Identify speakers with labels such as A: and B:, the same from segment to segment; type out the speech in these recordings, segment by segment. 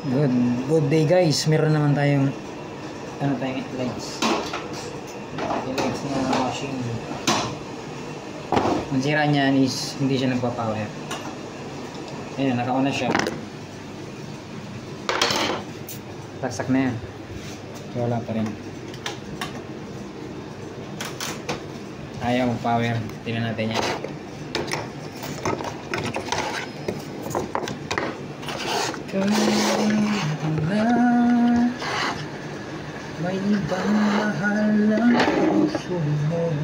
A: Good day guys, meron naman tayong lights. Yung lights na washing. Ang sira niyan is hindi siya nagpa-power. Ayan, naka-on na siya. Taksak na yan. Wala pa rin. Ayaw power. Tingnan natin yan. May ibang mahal ng puso mo.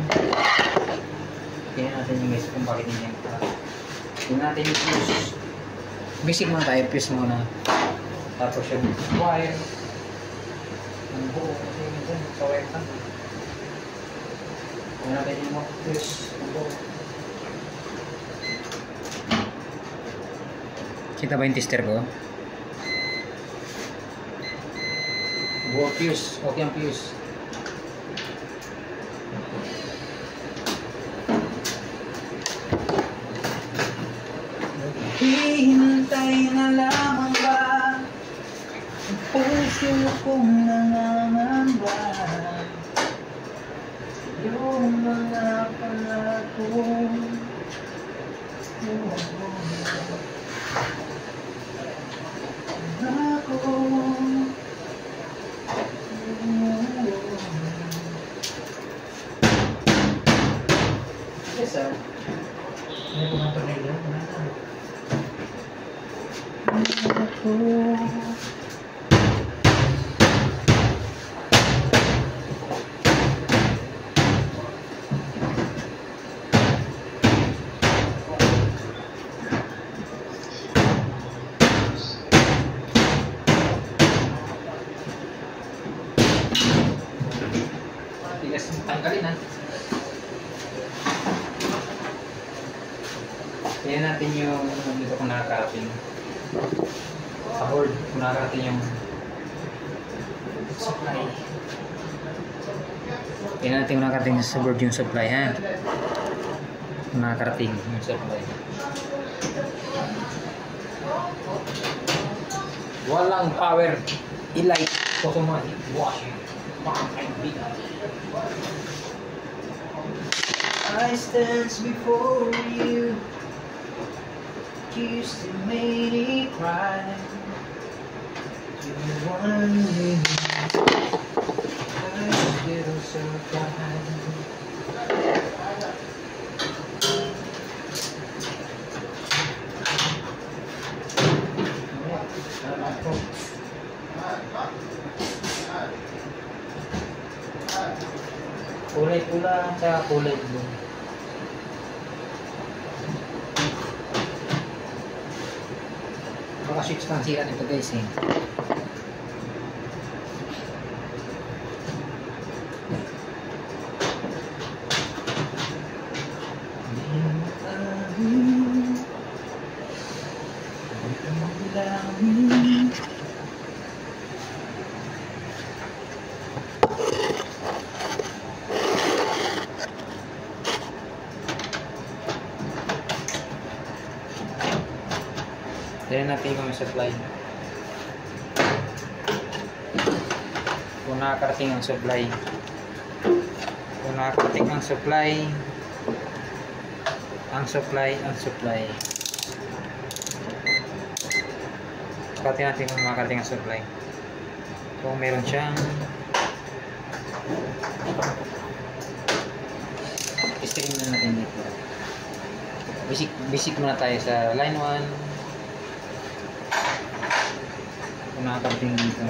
A: Tingnan natin yung guys kung bakit hindi yan. Tingnan natin yung fuse. Basic muna tayo, fuse muna. Tapos yung wire. Ang buo kasi minsan sa wire ka. Tingnan natin yung fuse. Ang buo. Kita ba yung tester ko? Buo fuse. Okay ang fuse. Hihintay na lamang ba ang puso kong nangangamba? Yung mga pangako yes sir. Ano po ang tornilyo? Tigas tanggalin ha. Tingnan natin yung dito kung nakakarating sa board, kung nakakarating yung supply. Tingnan natin kung nakakarating sa board yung supply ha. Kung nakakarating yung supply. Walang power, i-light, automatic washing. I stand before you. Used to make me cry. You want me, I still survive. Kulay pula at kulay blue. Baka switch pang sira nito guys eh. Tignan natin yung supply. Kung nakakarating ang supply. Kung nakakarating ang supply. Ang supply. Tignan natin kung nakakarating ang supply. Kung meron siyang i-stream na natin dito. Basic muna tayo sa line 1. Nakakarating dito.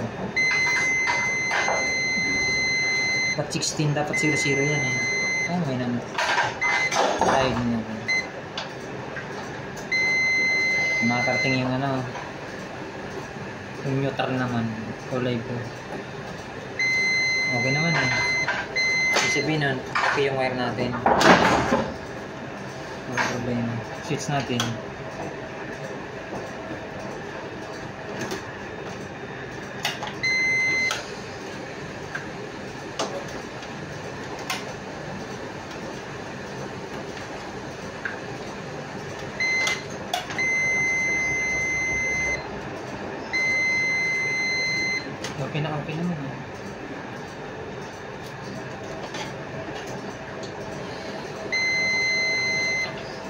A: Dapat 16, dapat 00 yan eh. Oh, may naman. Ay, hindi naman. Nakakarating yung ano. Yung neutral naman. Kulay po. Okay naman eh. Sabihin nun, okay yung wire natin. Wala problema. Switch natin. Okay na okay naman eh.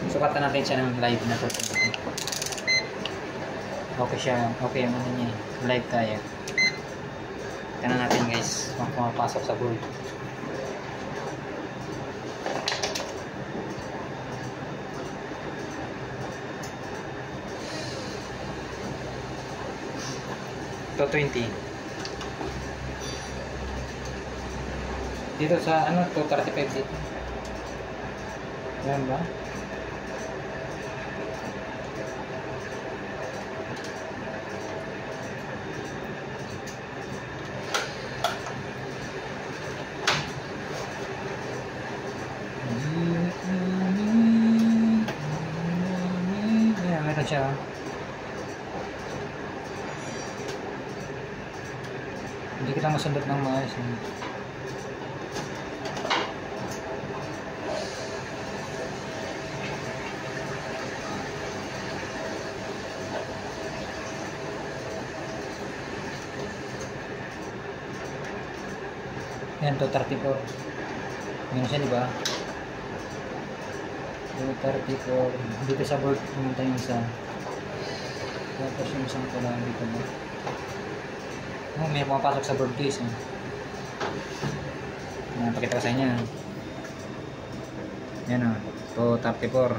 A: Sukatan natin siya ng live na to. Okay siya, okay ang ano niya, live tayo. Tignan natin guys, kung pumapasok sa board. Ito 20. Dito sa ano, 235 dito. Yan ba? Meron siya. Hindi kita masundot ng maayos. Yan, 234. Meron siya, diba? 234. Dito sa board, pumunta yung isa. Tapos yung isang pala dito mo. Oh, may pumapasok sa board case. Pakita ko sa inyo. Yan o. 234.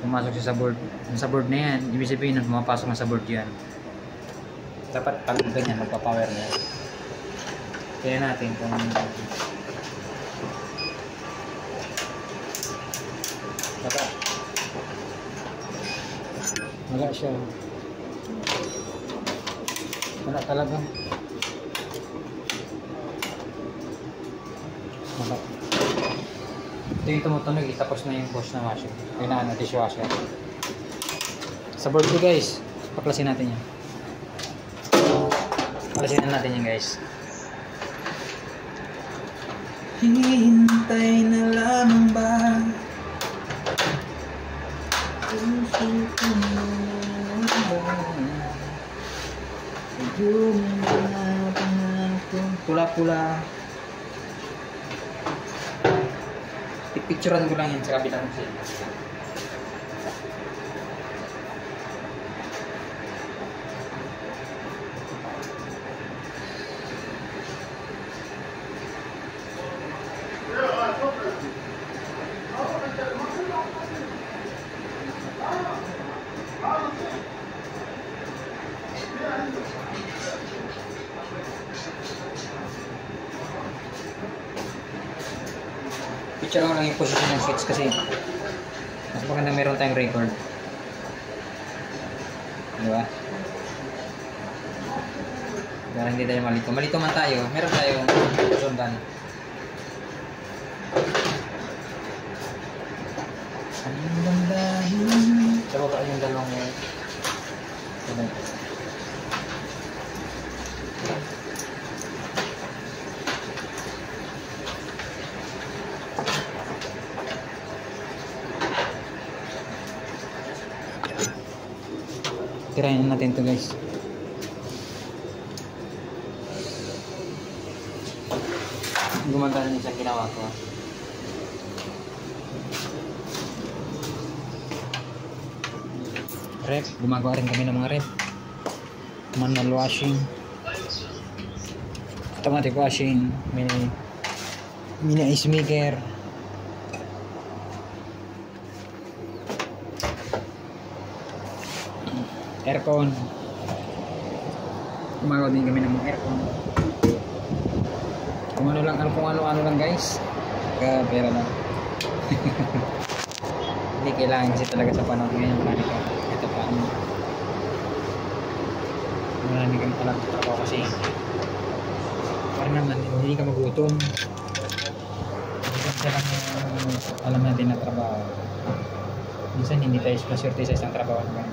A: Pumasok siya sa board. Sa board na yan, ibig sabihin na pumapasok na sa board yan. Dapat pag ganyan, magpa-power na yan. Kaya natin kung baka wala siya, wala talaga, wala. Ito yung tumutunog, tapos na yung wash na washing, kailangan na dishwasher sa board ko guys. Paklasin natin yan, paklasin natin yan guys. Hihintay na lamang ba? Puso ko na ba? Yung mga pangako pula-pula. Pipicturean ko lang yun sa kabilang side. Picture ko lang yung position ng switch kasi mas maganda meron tayong record, diba? Para hindi tayo malito. Malito man tayo, meron tayong sundan. Ang bandahin sa baba yung dalawang yun. Tirahin natin to guys. Gumagana niya sa ginawa ko. Rep, gumagawa rin kami ng mga rep. Manual washing, automatic washing, mini ice maker, aircon. Gumagawa din kami ng mga aircon. Kung ano lang guys, pera lang. Hindi kailangan kasi talaga sa panahon ngayon. Ito pa marami kang palang trabaho kasi para naman hindi ka magutom. Minsan lang alam natin na trabaho. Minsan hindi tayo maswerte sa isang trabaho na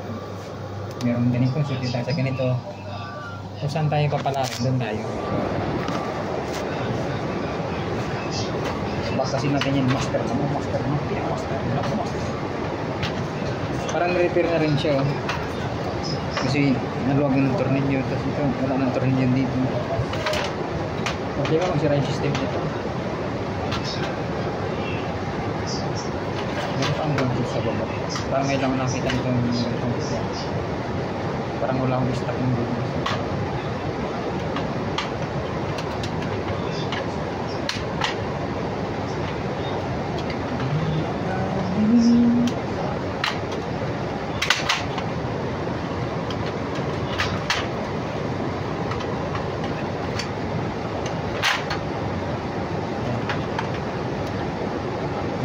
A: meron ganito, swerte tayo sa ganito. Kung saan tayo papalarin, doon tayo. Basta kasi natin yung master mo. Parang repair na rin siya kasi Naluwag ng tornilyo, tapos ito, wala ng tornilyo dito. Okay ba magsira yung system nito? Meron pa ang gadget sa baba. Parang ngayon lang nakita nitong parang wala akong stock ng gadget.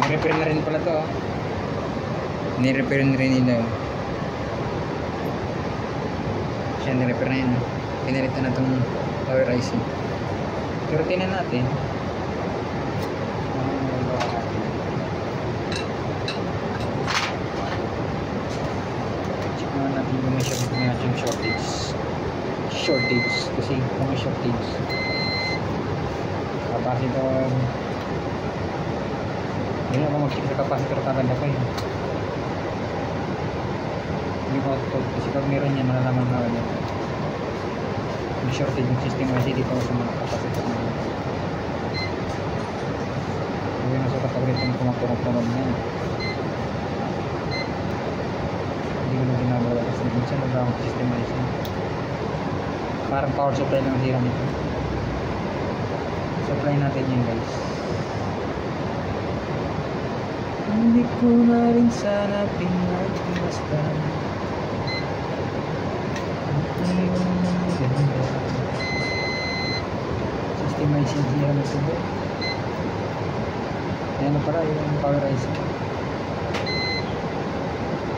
A: Ni-repair na rin pala to. Ni-repair na rin nila. Siya ni-repair na yun. Pinalitan na itong power IC. Pero tingnan natin. Check naman natin kung may shortage. Kasi kung may shortage. Capacitor. Hindi ako mag-check sa capacitor kagad ako eh. Yung output. Kasi pag meron yan, malalaman na agad. May shortage yung system IC dito sa mga capacitor na yun. Hindi na sa kapag itong kumapurong-purong na yun. Hindi ko na ginagawa kasi minsan nagawang system IC. Parang power supply lang ang hira nito. Supply natin yun guys. Hindi ko na rin sana pinagmasdan. Ayaw na maganda. System IC hira na ito. Ayan na pala yung power IC.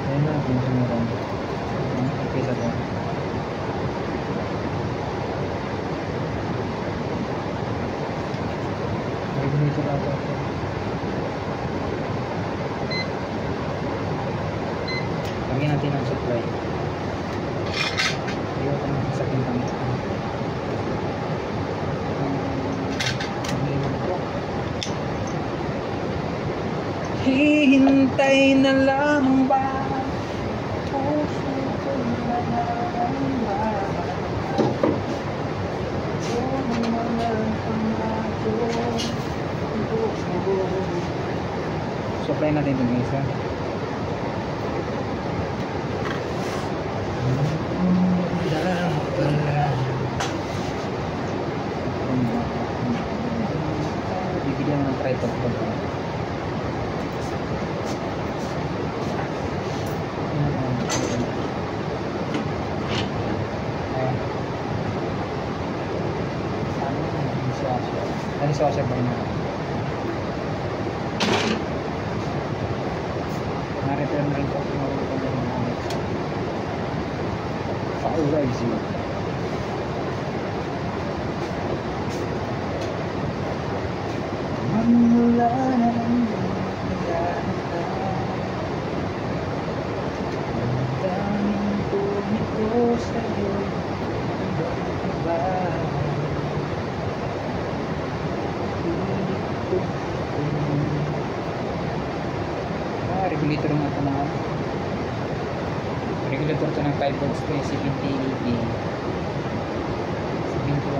A: Ayan na, pinag-meron. Okay sa ito. Regulator ata ito. Lagyan natin ang supply. Ayaw ko naman sa pintang ito. Hihintay na lang ba? Puso ko na nararamdaman. Yung mga pangako. Supply natin ito guys ha. Bibigyan ng tripod ko. Ano sa washer ba yun? Na-repair na rin po power IC. Wala na lang nagkakata. Ang daming tumiko sa'yo. Ba? Regulator nga ito na regulator ito ng 5 volts ito yung 7080 regulator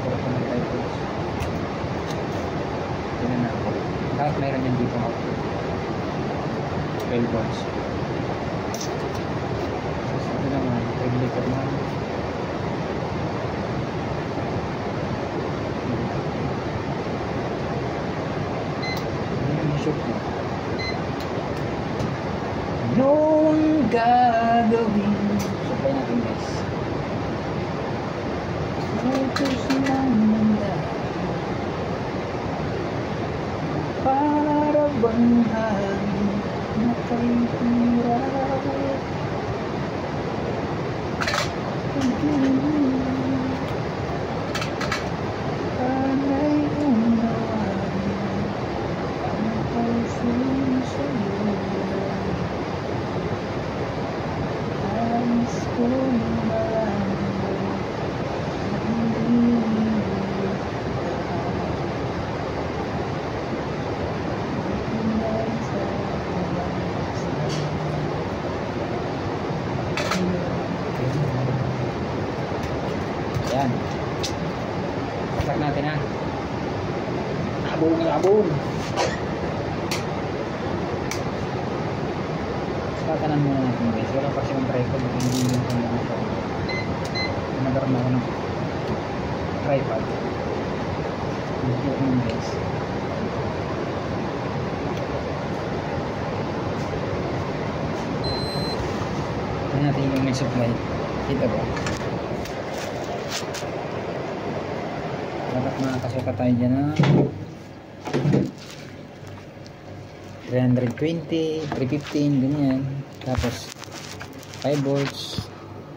A: ito ng 5 volts. Tignan natin lahat mayroon yan dito output 12 volts. Ito naman regulator naman ano ang gagawin? Supply natin guys. Focus lang nanda para bang hangin na kay hirap. Panay unawan ang puso sa'yo. Yan. Start natin ha. Labong. Tatanan muna natin guys. Wala pa siyang tripod. Hindi yung kailangan ko. Nagkaroon ako ng tripod. Hindi ko yun guys. Tignan natin yung may supply. Kita ba? Dapat makakasuka tayo dyan na 320, 315, ganyan. Tapos 5 volts.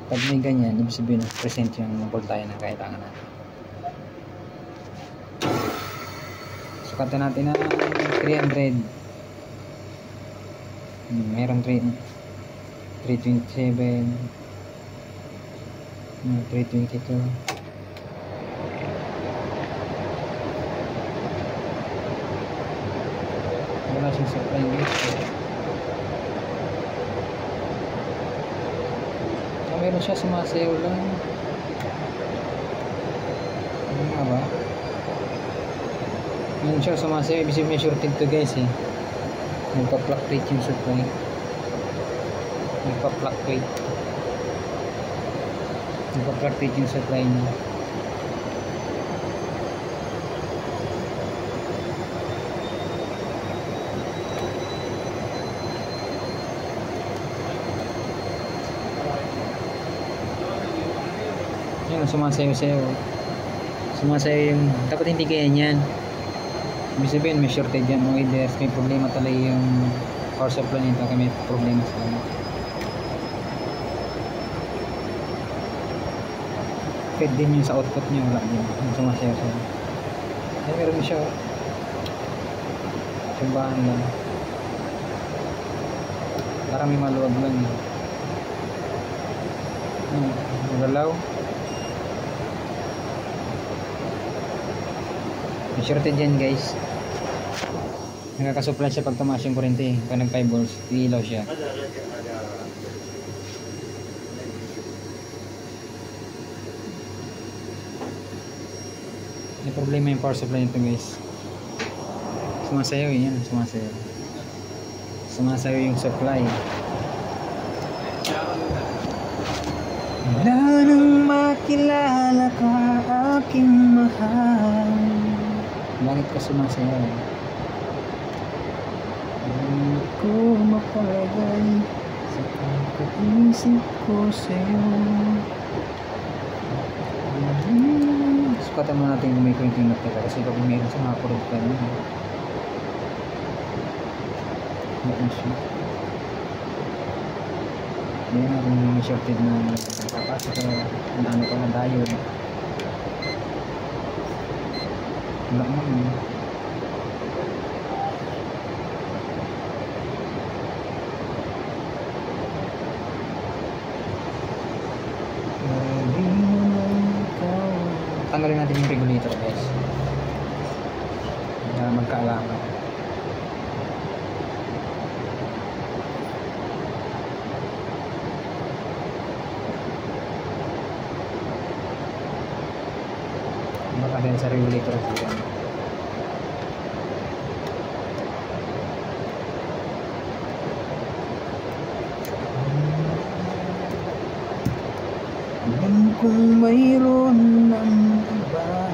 A: Pag may ganyan, ibig sabihin present yung voltahe na kailangan natin. Sukatan natin na 300. Meron 327, 322. Wala siyang supply dito. Meron siya, sumasayaw lang. Ano nga ba? Meron siya, sumasayaw. Ibig sabihin may shorted to guys eh. Nagpa-fluctuate yung supply. Nagpa-fluctuate yung supply niya. Yan, sumasayaw-sayaw. Sumasayaw yung... Dapat hindi kaya yan. Ibig sabihin may shortage yan. O either may problema talaga yung power supply nito. Kaya may problema sa kanya. Fed din yung sa output niya. Wala din. Yung sumasayaw-sayaw. Ay, meron siya. Sumbahan lang. Para may maluwag lang. Magalaw. May shorted yan guys. Nakakasupply siya pag tumaas yung kurente. Pag nag 5 volts, iilaw siya. May problema yung power supply nito guys. Sumasayaw yan, sumasayaw. Sumasayaw yung supply. Wala nang makilala ka aking mahal. Bakit ka sumasayaw? Hindi ko mapalagay sa pagkaisip ko sa'yo. Sukatan mo natin kung may kuwinting na teka. Kasi kapag mayroon sa mga kurot ka naman. Mayroon siya. Hindi natin may shorted na capacitor na ano pa na diode. Wala naman. Tanggalin natin yung regulator guys. Para magkaalaman. Baka din sa regulator siya. Alam kong mayroon ng iba.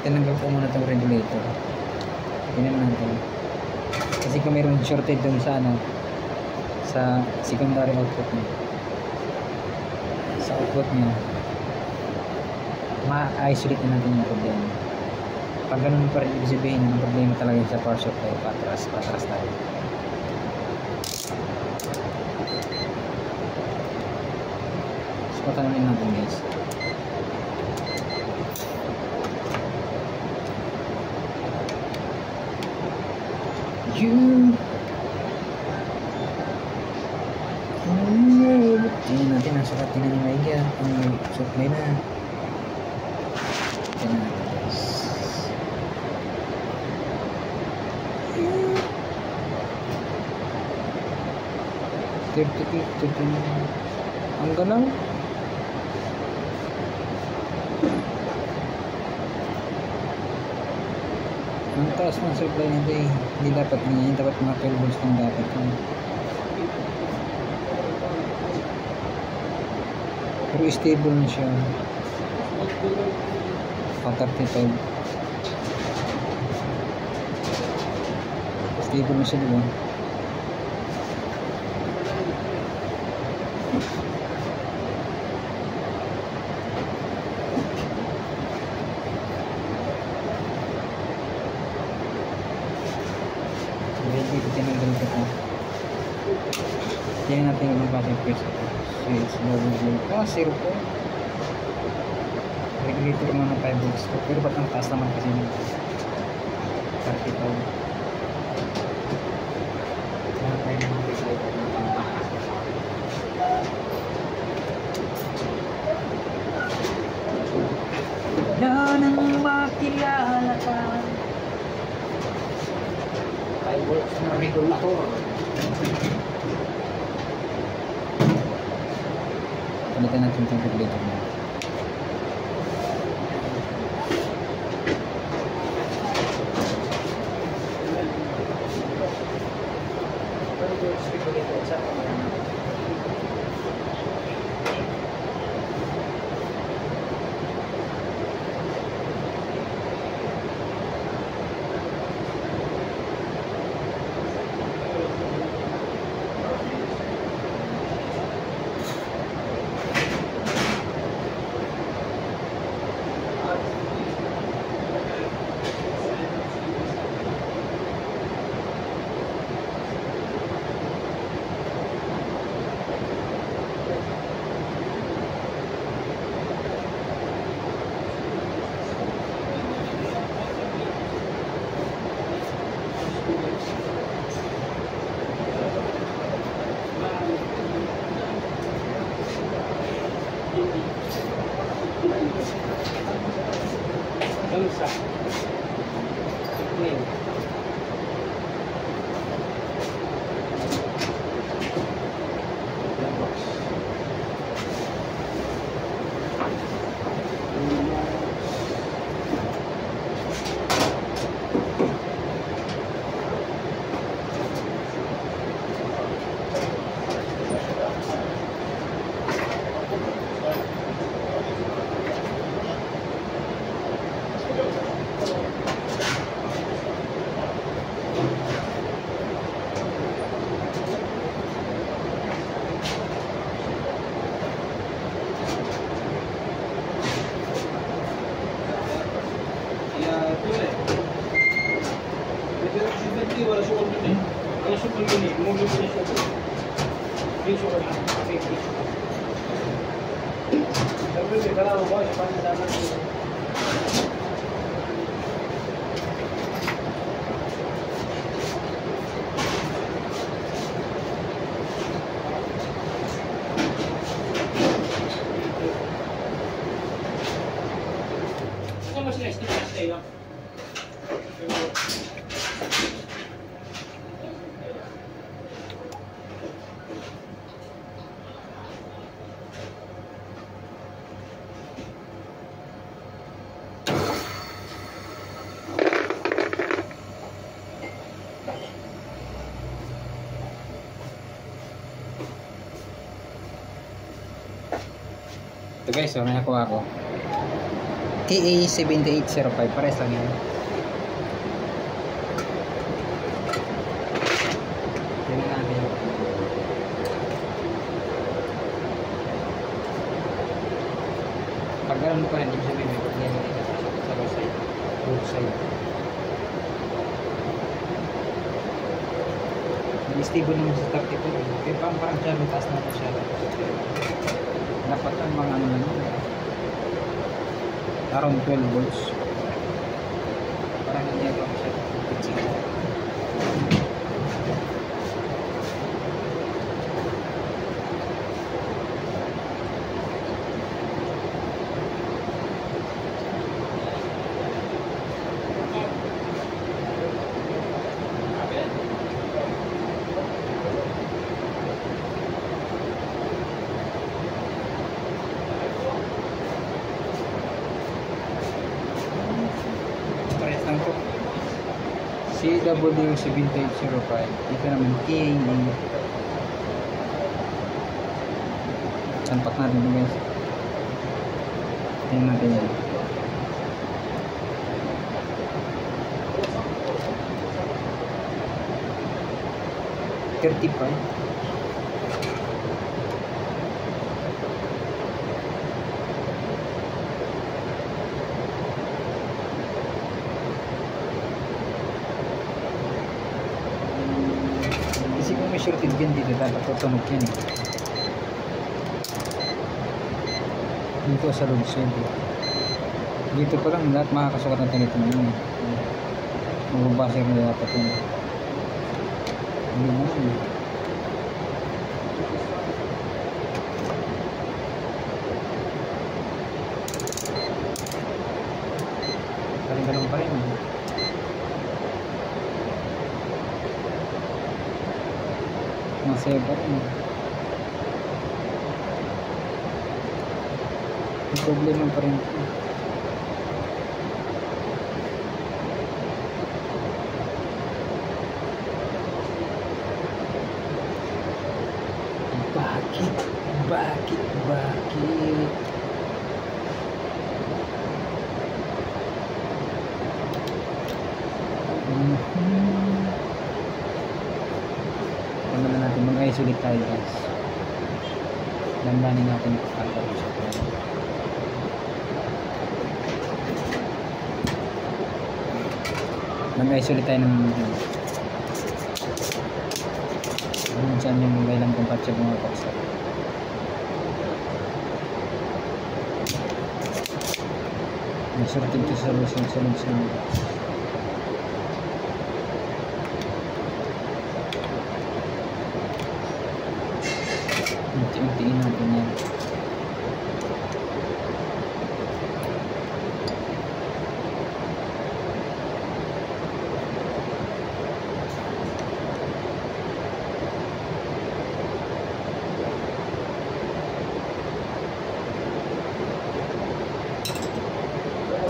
A: Tinanggal ko muna itong regulator. Tingnan natin. Kasi kung mayroon shorted dun sa ano, sa secondary output niya. Sa output niya, ma-isolate na natin yung problema. Pag ganun pa rin, ibig sabihin ang problema talaga sa power supply, patras tayo. So, patanungin natin guys. Tingnan natin ang sukat ni Maiga. Ang supply na. 38, 39. Ang ganun. Ang taas ng supply nito eh. Hindi dapat ganyan. Dapat mga 12 volts lang dapat. Pero stable na siya. 35. Stable na siya, diba? Dito tinanggal ko ito. Tingnan natin yung klase first switch. Zero po. Regulator mo ng 5 volts to. Pero ba't ang taas naman kasi ng 30 pound. Kaya tayo ng regulator ng pangtaas. Na nang makilala ka. 5 volts na regulator. Palitan natin itong regulator na. Gamsa. Ngayon. ولا شغل مني انا شغل مني مو مني شغل في شغل في تمرين كلام مباشر بعد ما ito guys, so nakakuha ko TA7805, pares lang yan. Tingnan natin. Pag gano'n ko yan, ibig sabihin may problema sa both side. Hindi stable naman sa 32, pero parang siya may taas naman siya. Dapat ang mga ano lang around 12 volts parang hindi ako siya CW7805. Ito naman KA. Sampak natin ito guys. Tingnan natin yan. $35. Kasi kung may shorted din dito, dapat tutunog yan eh. Dito sa road side. Dito pa lang lahat makakasukat natin ito naman eh. Magbabasa rin dapat yun. Hindi naman eh. Ganun pa rin eh. Masaya pa rin eh. May problema pa rin ito. Bakit? Ano na natin, mag-isolate tayo guys. Damdanin natin yung pagkakaroon siya. Mag-isolate tayo ng saan yung kailang compatible mga paksa. Sorted to solution sa unti-untiin natin yan.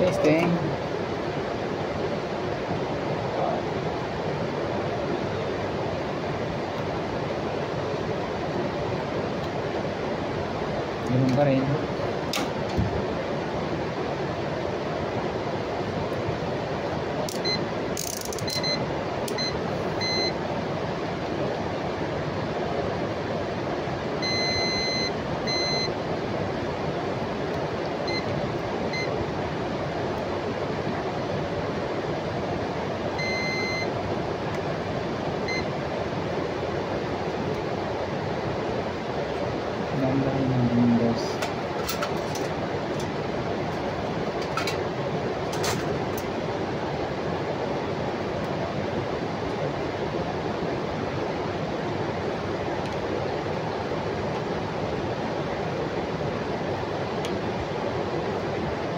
A: Testing. Ganun pa rin. Damdamin natin guys.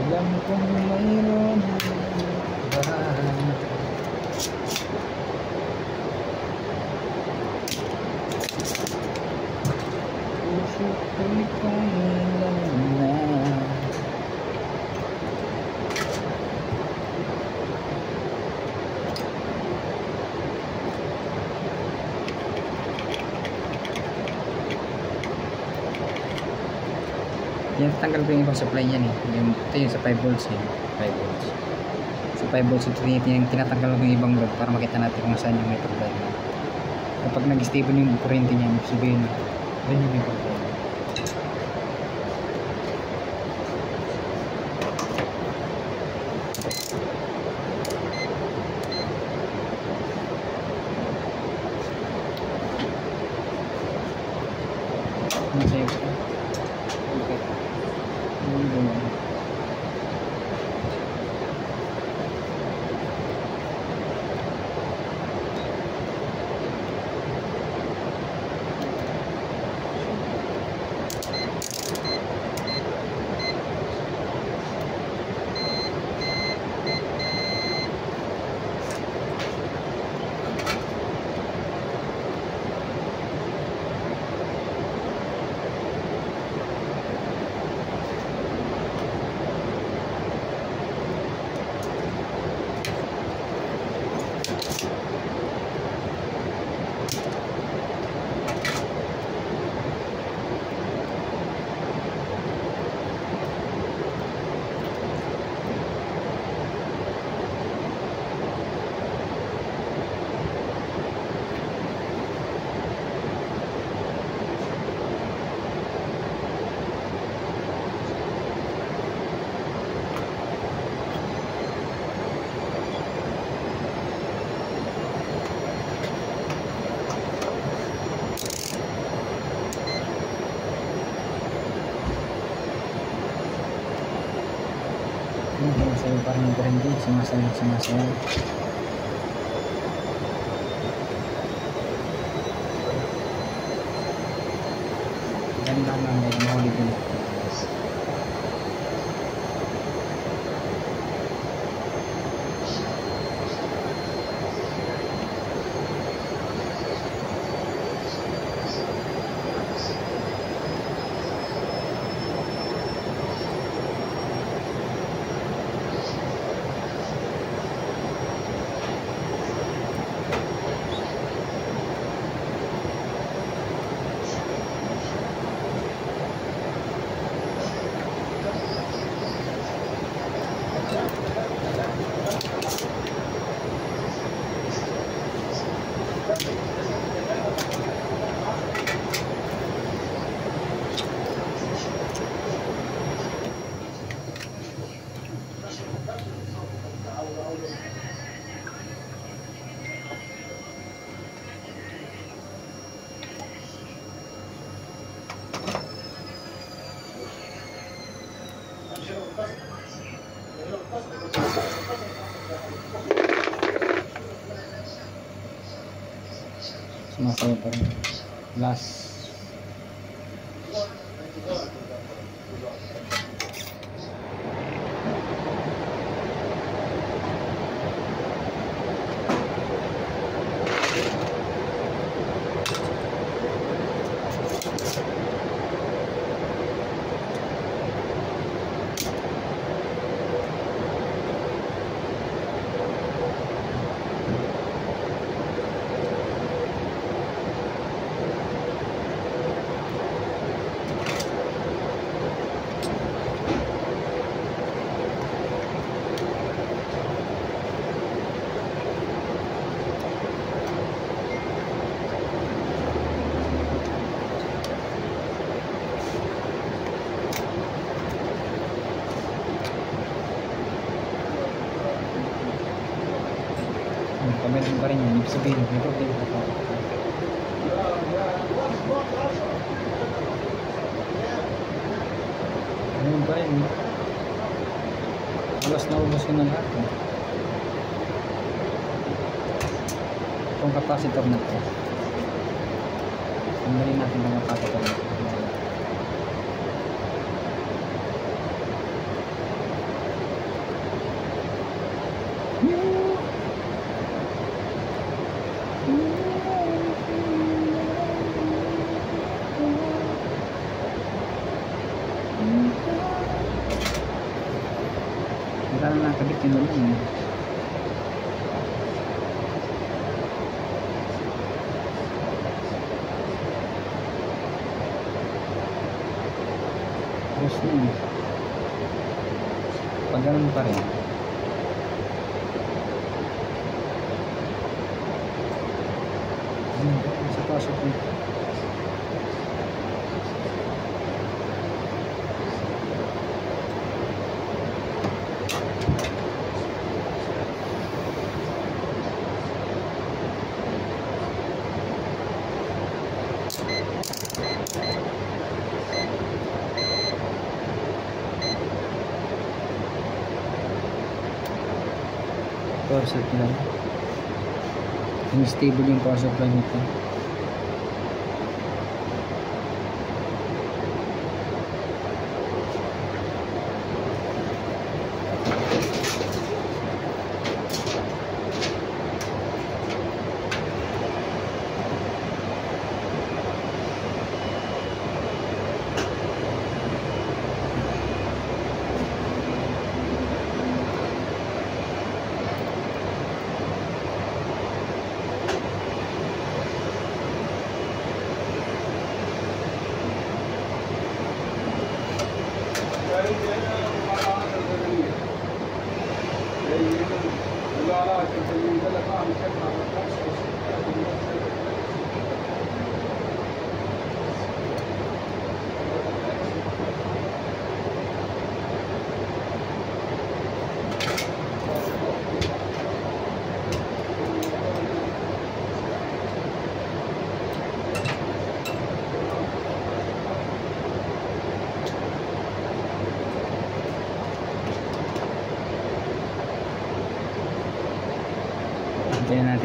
A: Alam kong mayroon bahan. Puso ko'y kailan na yan, tanggal ko yung ibang supply niyan eh. Ito yung sa 5 volts eh. 5 volts. Sa 5 volts, ito yung tinatanggal ko yung ibang load para makita natin kung saan yung may problema. Kapag nag-stable yung kurente niya, sabihin, yun yung may problema. Masaya ko. Okay. Sumasayaw parang nag-rindi. Sumasayaw. Ganda lang may mahuli din. Sumasayaw pa rin. Last. Pabalik pa rin yan. Ibig sabihin, may problema pa pa. Ngayon pa rin. Alas na ubos ko na lahat. Itong capacitor na ito. Tanggalin natin ang capacitor na ito. Parang nakabit yun naman eh. Tapos na eh. Pag ganun pa rin. Sa pasok eh. Power supply. Unstable yung power supply nito.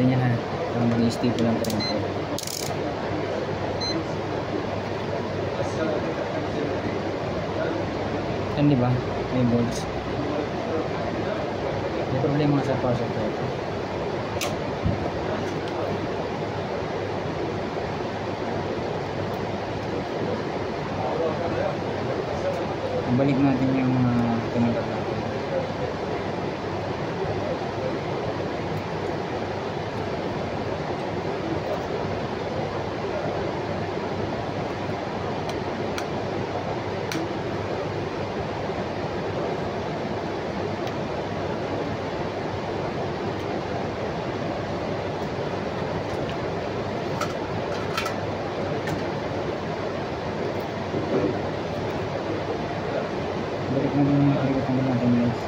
A: natin yan ha. Para mag-i-stable lang pa rin ito. Yan diba? May bolts. May problema sa power supply. Balik natin yung mga tinatap natin. Balik natin yung ikot natin guys.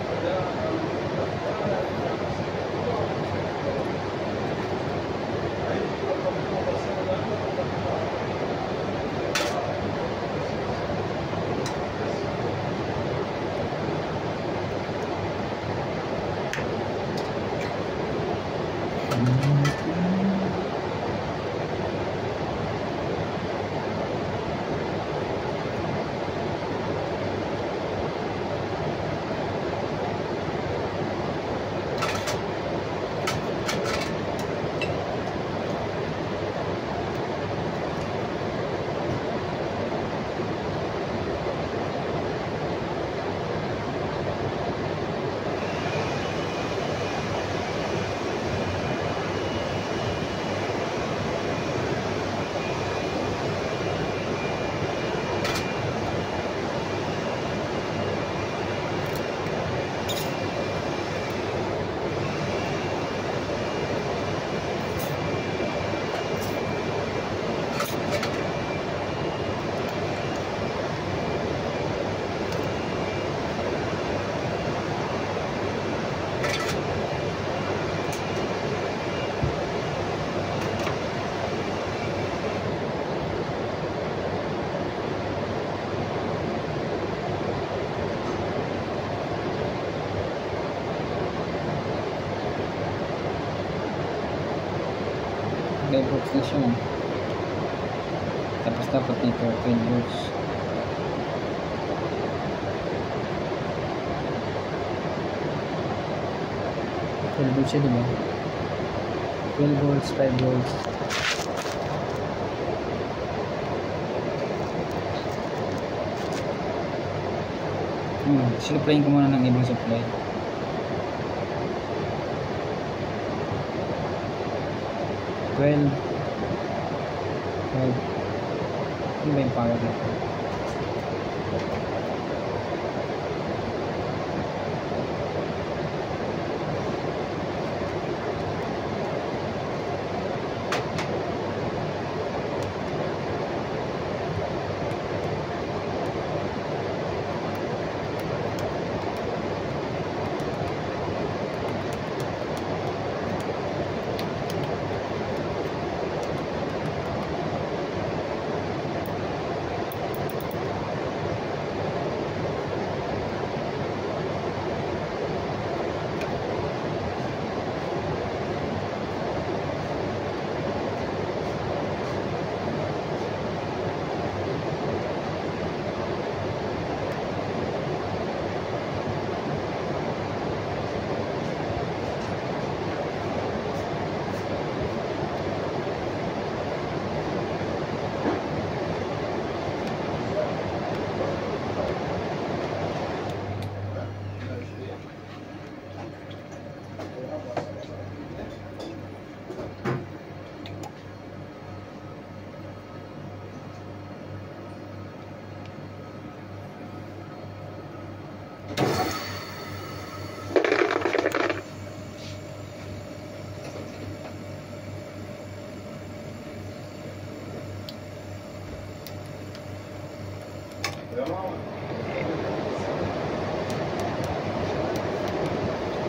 A: May bolts na siya. Tapos dapat dito 12 volts. Siya diba? 12 volts, 5 volts. Sinuplayin ko muna ng ibang supply. Ano ba yung power nito?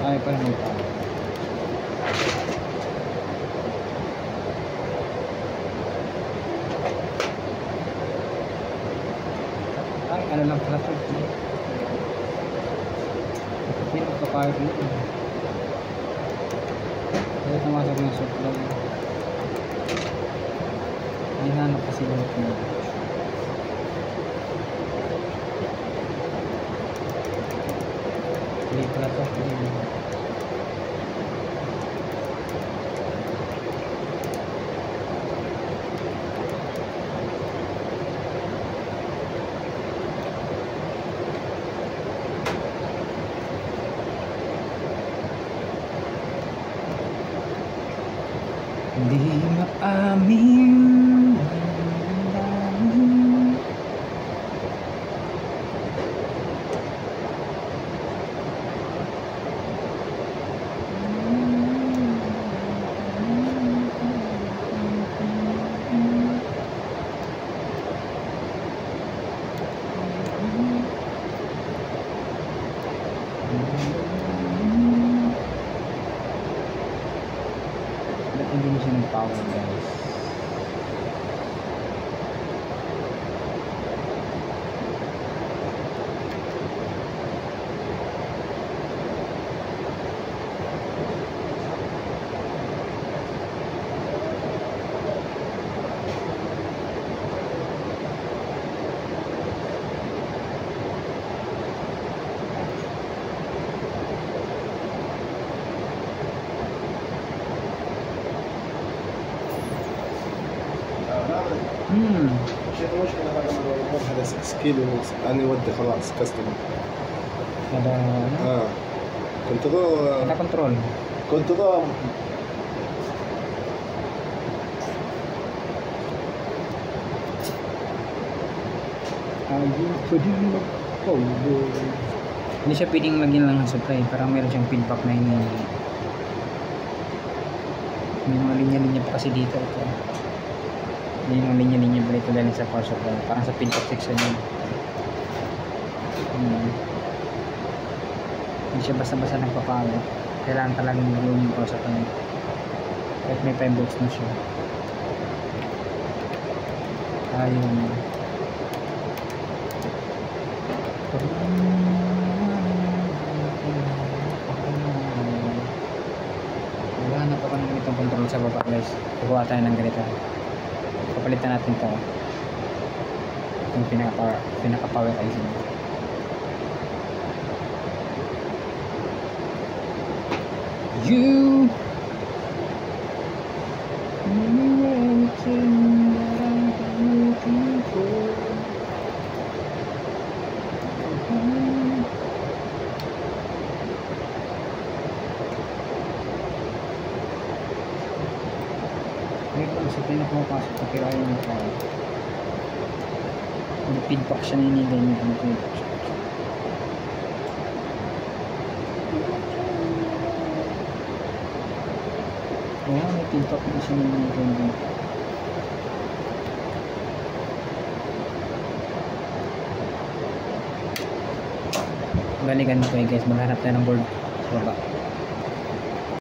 A: Ay, pa rin pa. Ay, ano lang pala ito. Hindi magpapayag nito. Kaya tumasok ng supply. May hanap kasi ulit na. Hindi pala ito. Hindi maamin hindi mo siya nag-power guys.
B: شيخ المشكلة هذا الموضوع هذا 6 كيلو أنا ودي خلاص كاستمر.
A: Ada
B: كنت ضو
A: ada kontrol.
B: كنت ضو
A: Hindi siya pwedeng lagyan lang ng supply. Parang meron siyang feedback na yun. May mga linya-linya pa kasi dito. Ito. May mga linya-linya pa dito dahil sa power supply. Parang sa feedback section yun. Hindi siya basta-basta nagpapawa. Kailangan talagang gawin yung power supply. Kahit may 5 volts na siya. Ayun. Maghanap ako ng ganitong control sa baba guys. Kukuha tayo ng ganito. Papalitan natin ito. Itong pinaka-power IC. You everything that I'm looking for. Sa pinapapasok sa kirayo ng tao. May feedback siya na hindi ganyan ang feedback siya. Oo, may feedback na siya na hindi ganyan. Balikan ko guys, maghanap tayo ng board sa baba.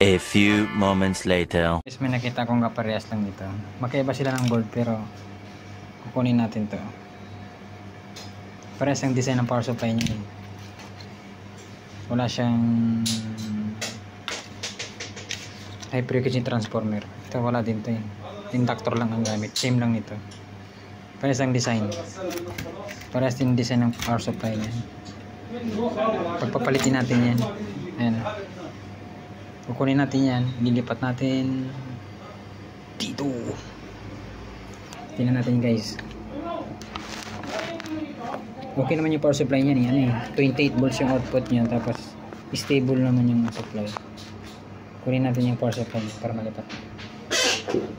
C: A few moments later.
A: Guys, may nakita kong kaparehas lang dito. Magkaiba sila ng board pero kukunin natin to. Parehas ang design ng power supply niya. Wala siyang high frequency transformer. Ito wala din to. Inductor lang ang gamit. Same lang nito. Parehas ang design. Parehas din design ng power supply niya. Pagpapalitin natin yan. Ayan. Kukunin natin yan, lilipat natin dito. Tingnan natin guys. Okay naman yung power supply niya ni 28 volts yung output niya, tapos stable naman yung supply. Kunin natin yung power supply para malipat.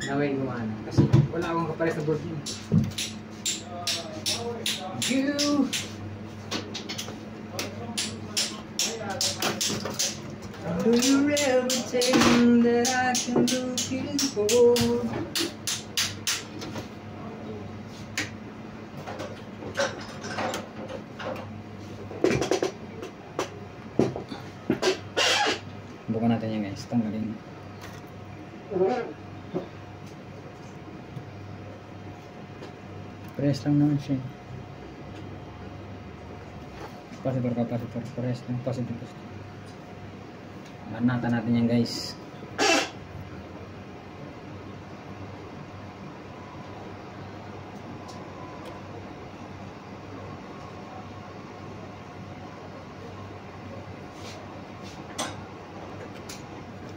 A: Naway gumana kasi wala akong kapares na board niya. Do you everything that I can do for? Bukan natin yan guys, tanggalin. Press lang naman siya. Capacitor, press lang, positive. Banatan natin yan guys.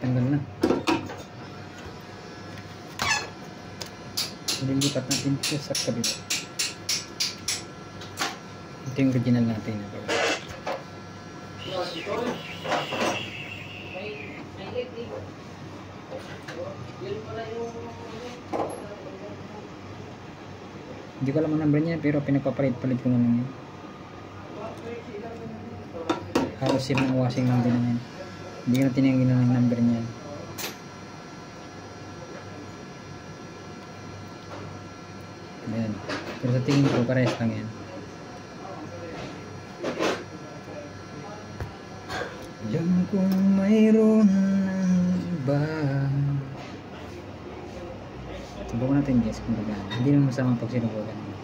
A: Tanggal na. Lilipat natin ito sa kabila. Ito yung original natin. Hindi ko alam ang number niya pero pinagpapalit-palit ko naman yun. Halos same ng washing lang din naman. Hindi ko na tinangin ng number niya. Ayan. Pero sa tingin ko parehas lang yan. Diyan kung mayroon ng iba. Subukan natin guys kung baga. Hindi naman masama pag sinubukan.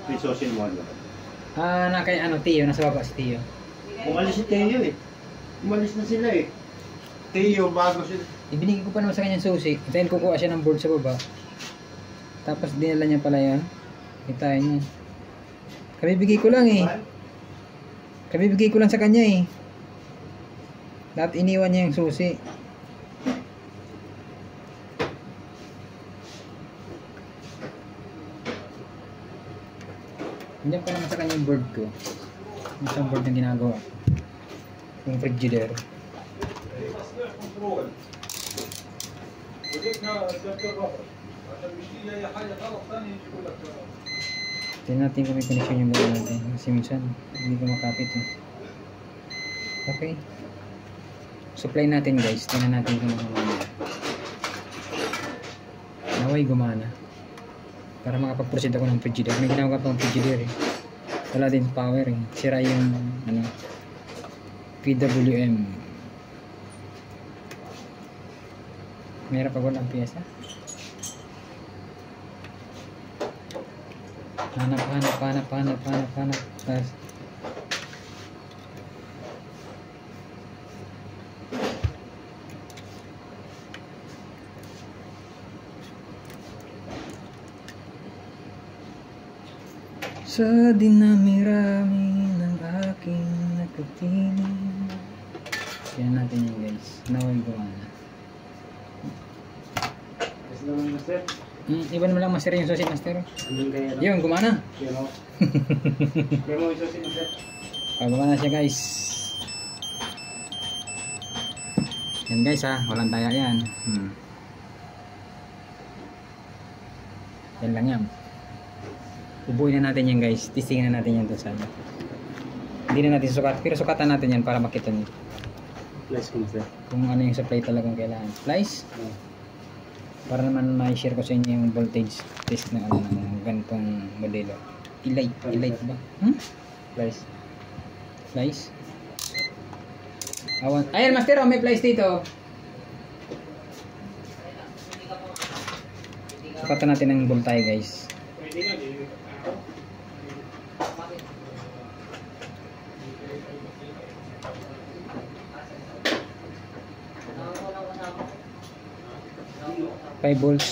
B: Pisosin mo ano?
A: Na kay ano, Tio, nasa baba si Tio.
B: Umalis si Teo eh. Umalis na sila eh. Teo, bago sila.
A: Ibinigay ko pa naman sa kanya susi. Then kukuha siya ng board sa baba. Tapos dinala niya pala yan. Kitain niya. Kabibigay ko lang eh. Kabibigay ko lang sa kanya eh. Dapat iniwan niya yung susi. Hindi pa naman sa kanya yung board ko. Yung isang board na ginagawa. Yung frigidaire. Tignan natin kung may connection yung board natin. Kasi minsan hindi ko makapit eh. Okay. Supply natin guys. Tignan natin kung gumana. Naway gumana. Para makapag-proceed ako ng frigidaire. May ginagawa pa ng frigidaire eh. Wala din power eh. Sira yung ano, PWM. Meron pa walang piyesa. Hanap. Tapos sa dinami-rami ng aking nakatingin. Yan natin yun guys. Naway gumana.
B: Kasi naman master.
A: Iba naman lang master yung susi master.
B: Andun kaya lang.
A: Yun, gumana.
B: Pero mo isosin master.
A: Gumana siya guys. Yan guys ha. Walang taya yan. Yan lang yan. Ubuin na natin yan guys. Testingin na natin yan doon sana. Hindi na natin sukat. Pero sukatan natin yan para makita nyo.
B: Flash ko master.
A: Kung ano yung supply talagang kailangan. Slice. Para naman ma-share ko sa inyo yung voltage test ng ano ng ganitong modelo. I-light ba? Slice. Slice. Ayan master, may slice dito. Sukatan natin ng voltage guys. $5 volts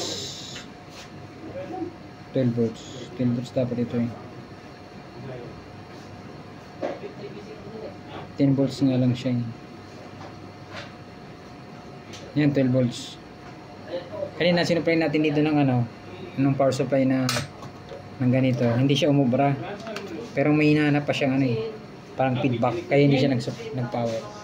A: 12 volts dapat ito eh 10 volts nga lang siya yan 12 volts kanina sinupply natin dito ng ano ng power supply na ng ganito hindi siya umubra pero may hinahanap pa siyang ano eh parang feedback kaya hindi siya nag-power